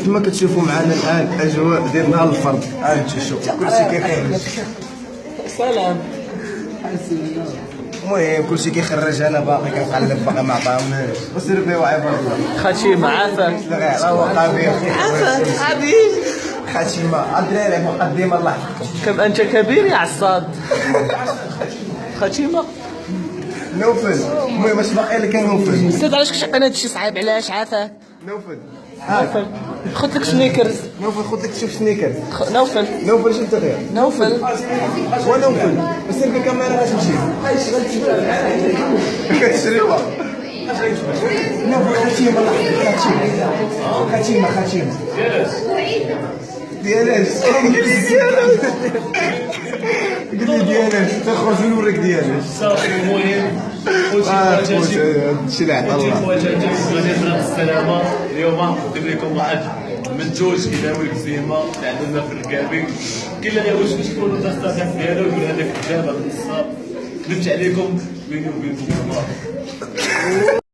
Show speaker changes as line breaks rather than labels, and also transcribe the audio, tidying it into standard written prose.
كما كتشوفوا معنا الان اجواء ديال نهار الفرد. انت شوف كلشي كيخرج.
سلام.
المهم كلشي كيخرج، انا باقي كنقلب باقي ما عطاهمناش. وسير بيه عباد الله.
خشيمة عافاك.
لا هو قبيح.
عافاك حبيب.
خشيمة الدراري مقدمة الله يحفظكم.
كم أنت كبير يا عصاد. خشيمة.
نوفل المهم اش باقي لك نوفل؟
استاذ علاش كتشقينا هادشي صعيب؟ علاش عافاك؟
نوفل
نوفل خذ لك سنيكرز.
نوفل خذ لك شوف سنيكرز.
نوفل
نوفل شنو تغير؟
نوفل
ونوفل سير بالكاميرا باش نمشي كتشريوها. نوفل خشيمة الله يحفظك. خشيمة ديالاش قلت لي ديالاش تخرج نوريك ديالاش
صافي. المهم
هادشي اللي عطا الله.
غادي نطلع السلامه. اليوم نقدم لكم واحد منتوج كيداوي الكزيمه اللي عندنا في الركابي. كاين اللي واش تكونوا الداستات ديالو يقول هذاك كذاب هذا نصاب. كذبت عليكم بيني وبينكم والله.